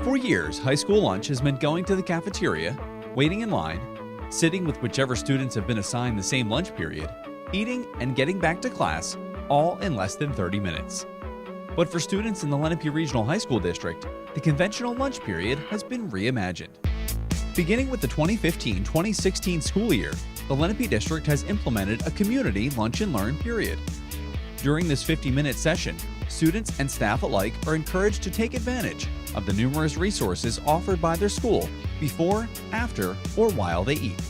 For years, high school lunch has meant going to the cafeteria, waiting in line, sitting with whichever students have been assigned the same lunch period, eating, and getting back to class, all in less than 30 minutes. But for students in the Lenape Regional High School District, the conventional lunch period has been reimagined. Beginning with the 2015-2016 school year, the Lenape District has implemented a community lunch and learn period. During this 50-minute session, students and staff alike are encouraged to take advantage of the numerous resources offered by their school before, after, or while they eat.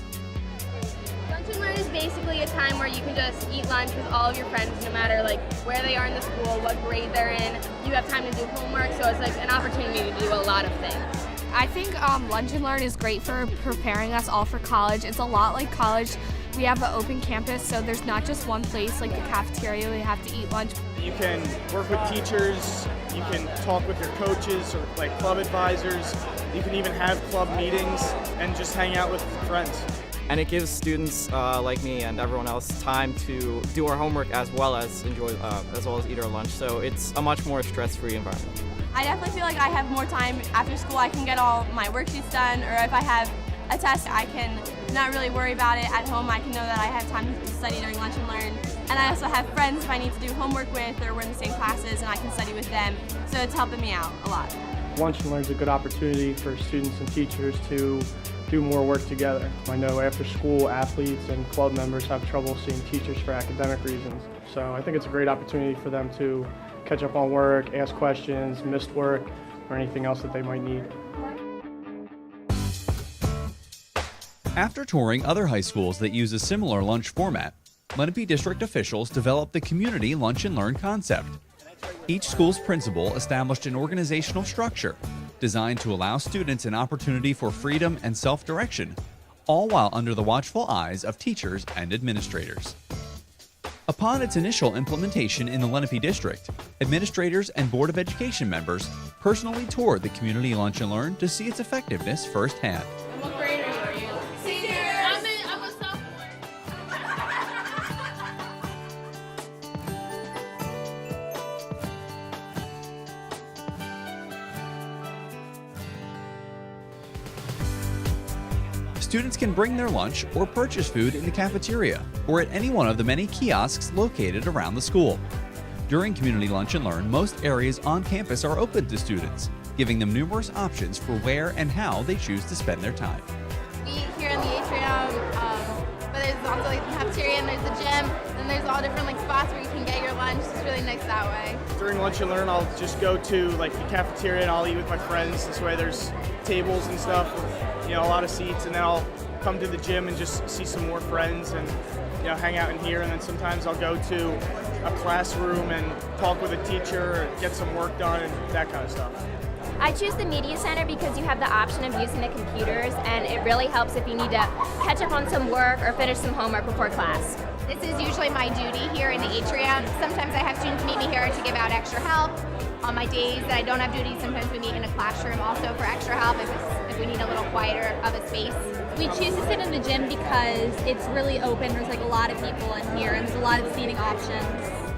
Lunch and learn is basically a time where you can just eat lunch with all of your friends, no matter where they are in the school, what grade they're in. You have time to do homework, so it's an opportunity to do a lot of things. I think Lunch and Learn is great for preparing us all for college. It's a lot like college. We have an open campus, so there's not just one place like the cafeteria where you have to eat lunch. You can work with teachers, you can talk with your coaches or club advisors, you can even have club meetings and just hang out with friends. And it gives students like me and everyone else time to do our homework as well as eat our lunch. So it's a much more stress-free environment. I definitely feel like I have more time after school. I can get all my worksheets done, or if I have a test, I can not really worry about it at home. I can know that I have time to study during lunch and learn. And I also have friends if I need to do homework with, or we're in the same classes and I can study with them. So it's helping me out a lot. Lunch and learn is a good opportunity for students and teachers to do more work together. I know after school athletes and club members have trouble seeing teachers for academic reasons. So I think it's a great opportunity for them to catch up on work, ask questions, missed work, or anything else that they might need. After touring other high schools that use a similar lunch format, Lenape District officials developed the Community Lunch and Learn concept. Each school's principal established an organizational structure designed to allow students an opportunity for freedom and self-direction, all while under the watchful eyes of teachers and administrators. Upon its initial implementation in the Lenape District, administrators and Board of Education members personally toured the Community Lunch and Learn to see its effectiveness firsthand. What grade are you? Senior! I'm a sophomore. Students can bring their lunch or purchase food in the cafeteria or at any one of the many kiosks located around the school. During Community Lunch and Learn, most areas on campus are open to students, giving them numerous options for where and how they choose to spend their time. We eat here in the atrium, but there's also the cafeteria and there's the gym, and there's all different spots where you can get your lunch. It's really nice that way. During lunch and learn, I'll just go to the cafeteria and I'll eat with my friends. This way there's tables and stuff, with, a lot of seats, and then I'll come to the gym and just see some more friends and hang out in here. And then sometimes I'll go to a classroom and talk with a teacher, get some work done, and that kind of stuff. I choose the Media Center because you have the option of using the computers, and it really helps if you need to catch up on some work or finish some homework before class. This is usually my duty here in the atrium. Sometimes I have students meet me here to give out extra help. On my days that I don't have duty, sometimes we meet in a classroom also for extra help if we need a little quieter of a space. We choose to sit in the gym because it's really open. There's a lot of people in here, and there's a lot of seating options.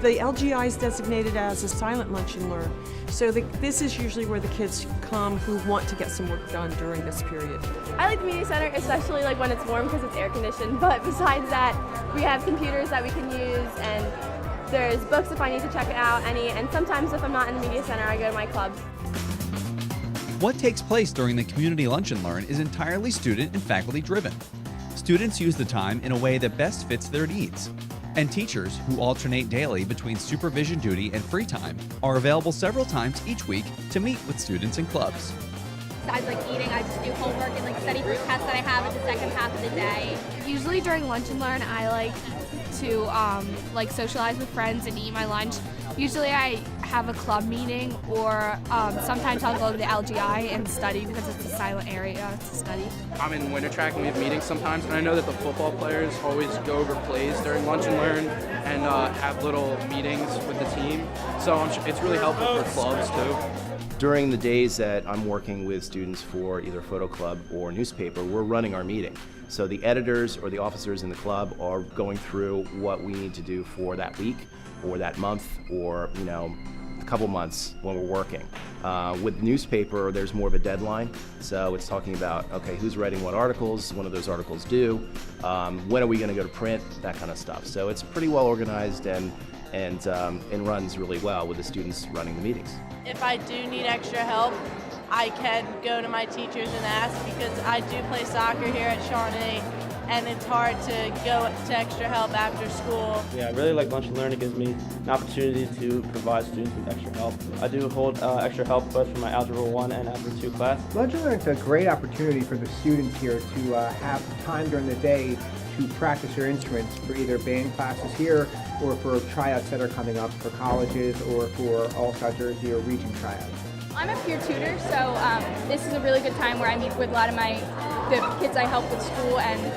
The LGI is designated as a silent lunch and learn, so this is usually where the kids come who want to get some work done during this period. I like the Media Center, especially when it's warm because it's air conditioned, but besides that, we have computers that we can use, and there's books if I need to check it out, and sometimes if I'm not in the Media Center, I go to my club. What takes place during the Community Lunch and Learn is entirely student and faculty driven. Students use the time in a way that best fits their needs. And teachers, who alternate daily between supervision duty and free time, are available several times each week to meet with students and clubs. Besides eating, I just do homework and study for tests that I have in the second half of the day. Usually during Lunch and Learn, I like to socialize with friends and eat my lunch. Usually I have a club meeting, or sometimes I'll go to the LGI and study because it's a silent area to study. I'm in winter track and we have meetings sometimes, and I know that the football players always go over plays during Lunch and Learn and have little meetings with the team. So it's really helpful for clubs too. During the days that I'm working with students for either photo club or newspaper, we're running our meeting. So the editors or the officers in the club are going through what we need to do for that week or that month, or a couple months when we're working. With newspaper, there's more of a deadline, so it's talking about, okay, who's writing what articles, when are those articles due, when are we going to go to print, that kind of stuff. So it's pretty well organized and runs really well with the students running the meetings. If I do need extra help, I can go to my teachers and ask, because I do play soccer here at Shawnee, and it's hard to go to extra help after school. Yeah, I really like Lunch and Learn. It gives me an opportunity to provide students with extra help. I do hold extra help both for my Algebra 1 and Algebra 2 class. Lunch and Learn is a great opportunity for the students here to have time during the day to practice their instruments for either band classes here or for tryouts that are coming up for colleges or for All-Star Jersey or region tryouts. I'm a peer tutor, so this is a really good time where I meet with a lot of the kids I help with school, and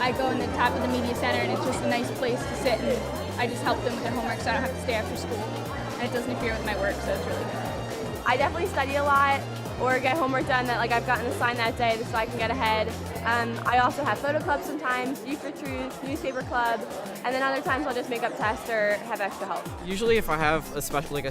I go in the top of the media center, and it's just a nice place to sit, and I just help them with their homework so I don't have to stay after school, and it doesn't interfere with my work, so it's really good. I definitely study a lot or get homework done that I've gotten assigned that day so I can get ahead. I also have photo club sometimes, Youth for Truth, newspaper club, and then other times I'll just make up tests or have extra help. Usually if I have especially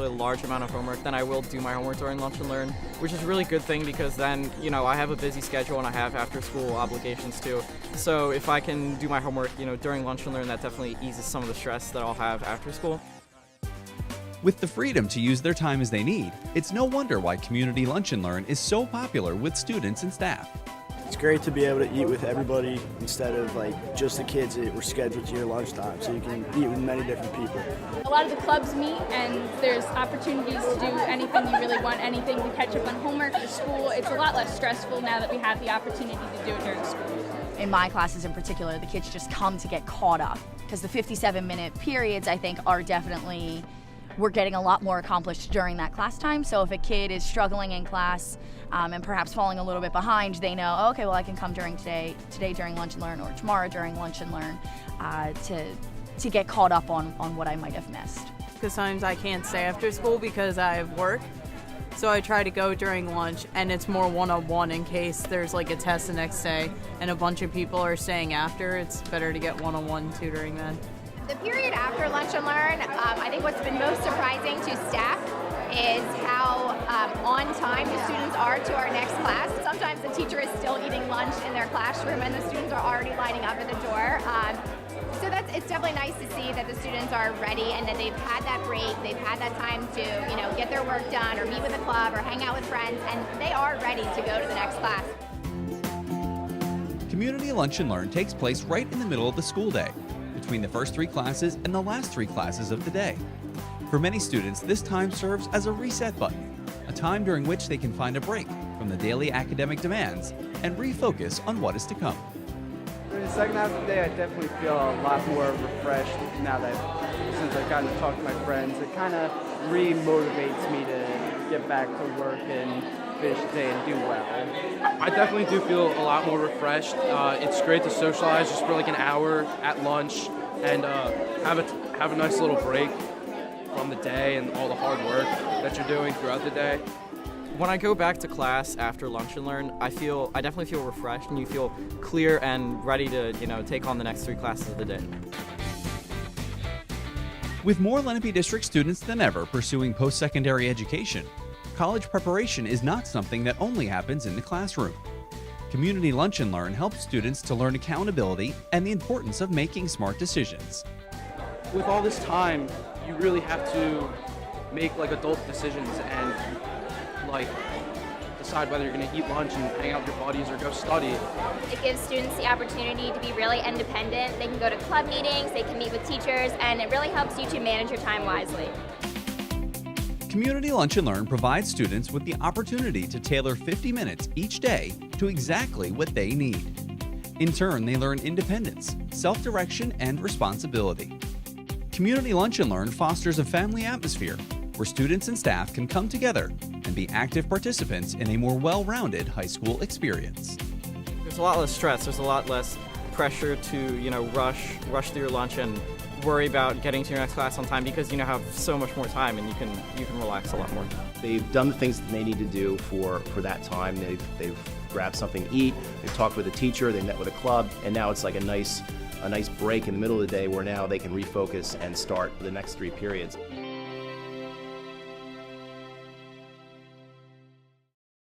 large amount of homework, then I will do my homework during Lunch and Learn, which is a really good thing because then, I have a busy schedule and I have after school obligations too. So if I can do my homework, during Lunch and Learn, that definitely eases some of the stress that I'll have after school. With the freedom to use their time as they need, it's no wonder why Community Lunch and Learn is so popular with students and staff. It's great to be able to eat with everybody instead of just the kids that were scheduled to your lunchtime, so you can eat with many different people. A lot of the clubs meet, and there's opportunities to do anything you really want, anything to catch up on homework or school. It's a lot less stressful now that we have the opportunity to do it during school. In my classes in particular, the kids just come to get caught up, because the 57-minute periods, I think, are definitely, we're getting a lot more accomplished during that class time. So if a kid is struggling in class and perhaps falling a little bit behind, they know, okay, well, I can come during today during Lunch and Learn, or tomorrow during Lunch and Learn to get caught up on what I might have missed. Because sometimes I can't stay after school because I have work. So I try to go during lunch, and it's more one-on-one in case there's a test the next day and a bunch of people are staying after. It's better to get one-on-one tutoring then. The period after Lunch and Learn, I think what's been most surprising to staff is how on time the students are to our next class. Sometimes the teacher is still eating lunch in their classroom and the students are already lining up at the door. So it's definitely nice to see that the students are ready and that they've had that break, they've had that time to get their work done or meet with a club or hang out with friends, and they are ready to go to the next class. Community Lunch and Learn takes place right in the middle of the school day, between the first 3 classes and the last 3 classes of the day. For many students, this time serves as a reset button, a time during which they can find a break from the daily academic demands and refocus on what is to come. For the second half of the day, I definitely feel a lot more refreshed now since I've gotten to talk to my friends. It kind of re-motivates me to get back to work and finish the day and do well. I definitely do feel a lot more refreshed. It's great to socialize just for an hour at lunch and have a nice little break from the day and all the hard work that you're doing throughout the day. When I go back to class after Lunch and Learn, I definitely feel refreshed, and you feel clear and ready to take on the next 3 classes of the day. With more Lenape District students than ever pursuing post-secondary education, college preparation is not something that only happens in the classroom. Community Lunch and Learn helps students to learn accountability and the importance of making smart decisions. With all this time, you really have to make adult decisions and decide whether you're going to eat lunch and hang out with your buddies or go study. It gives students the opportunity to be really independent. They can go to club meetings, they can meet with teachers, and it really helps you to manage your time wisely. Community Lunch and Learn provides students with the opportunity to tailor 50 minutes each day to exactly what they need. In turn, they learn independence, self-direction, and responsibility. Community Lunch and Learn fosters a family atmosphere where students and staff can come together and be active participants in a more well-rounded high school experience. There's a lot less stress, there's a lot less pressure to, rush through your lunch and worry about getting to your next class on time because you have so much more time and you can relax a lot more. They've done the things that they need to do for that time. They've grabbed something to eat, they've talked with a teacher, they met with a club, and now it's a nice break in the middle of the day where now they can refocus and start the next 3 periods.